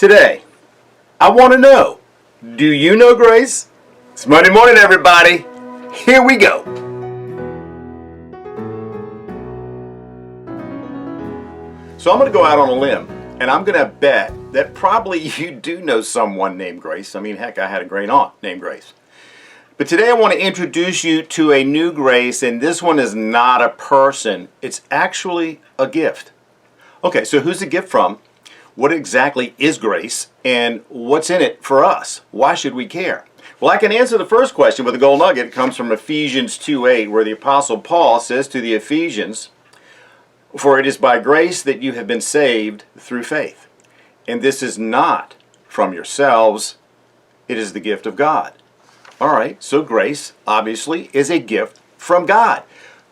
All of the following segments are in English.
Today, I want to know, do you know grace? It's Monday morning, everybody. Here we go. So I'm going to go out on a limb, and I'm going to bet that probably you do know someone named Grace. I mean, heck, I had a great aunt named Grace. But today I want to introduce you to a new grace, and this one is not a person. It's actually a gift. Okay, so who's the gift from? What exactly is grace, and what's in it for us? Why should we care? Well, I can answer the first question with a gold nugget. It comes from Ephesians 2:8, where the Apostle Paul says to the Ephesians, "For it is by grace that you have been saved through faith. And this is not from yourselves, it is the gift of God." All right, so grace, obviously, is a gift from God.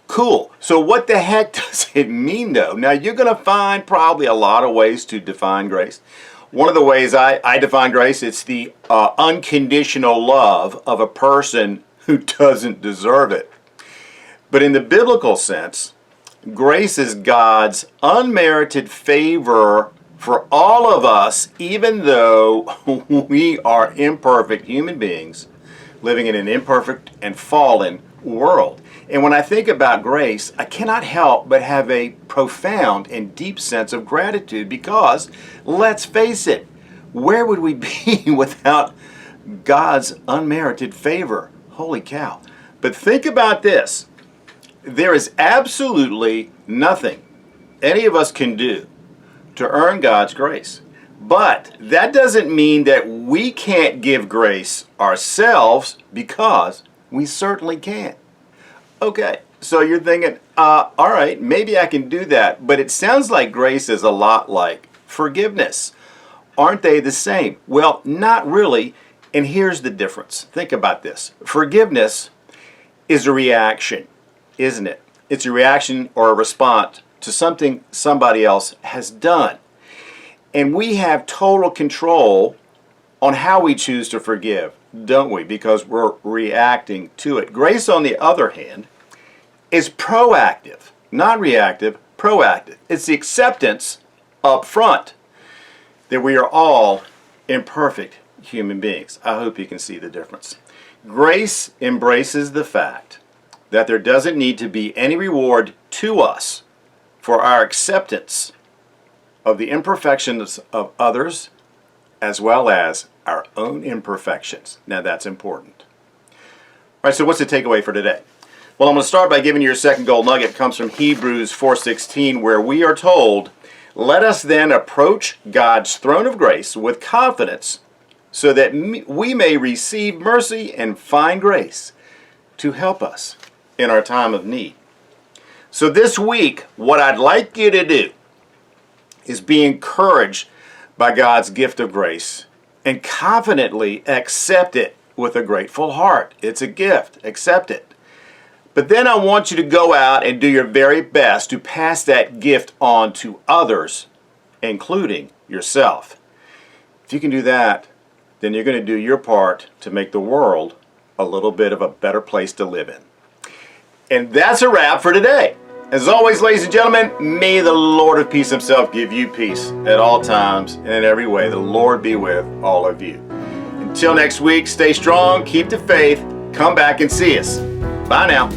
Cool. So what the heck does it mean, though? Now, you're going to find probably a lot of ways to define grace. One of the ways I define grace, it's the unconditional love of a person who doesn't deserve it. But in the biblical sense, grace is God's unmerited favor for all of us, even though we are imperfect human beings living in an imperfect and fallen world. And when I think about grace, I cannot help but have a profound and deep sense of gratitude because, let's face it, where would we be without God's unmerited favor? Holy cow. But think about this. There is absolutely nothing any of us can do to earn God's grace. But that doesn't mean that we can't give grace ourselves, because we certainly can. Okay, so you're thinking, all right, maybe I can do that, but it sounds like grace is a lot like forgiveness. Aren't they the same? Well, not really, and here's the difference. Think about this. Forgiveness is a reaction, isn't it? It's a reaction or a response to something somebody else has done. And we have total control on how we choose to forgive, don't we? Because we're reacting to it. Grace, on the other hand, is proactive, not reactive, proactive. It's the acceptance up front that we are all imperfect human beings. I hope you can see the difference. Grace embraces the fact that there doesn't need to be any reward to us for our acceptance of the imperfections of others, as well as our own imperfections. Now that's important. All right, so what's the takeaway for today? Well, I'm going to start by giving you your second gold nugget. It comes from Hebrews 4:16, where we are told, "Let us then approach God's throne of grace with confidence, so that we may receive mercy and find grace to help us in our time of need." So this week, what I'd like you to do is be encouraged by God's gift of grace and confidently accept it with a grateful heart. It's a gift. Accept it. But then I want you to go out and do your very best to pass that gift on to others, including yourself. If you can do that, then you're going to do your part to make the world a little bit of a better place to live in. And that's a wrap for today. As always, ladies and gentlemen, may the Lord of peace himself give you peace at all times and in every way. The Lord be with all of you. Until next week, stay strong, keep the faith, come back and see us. Bye now.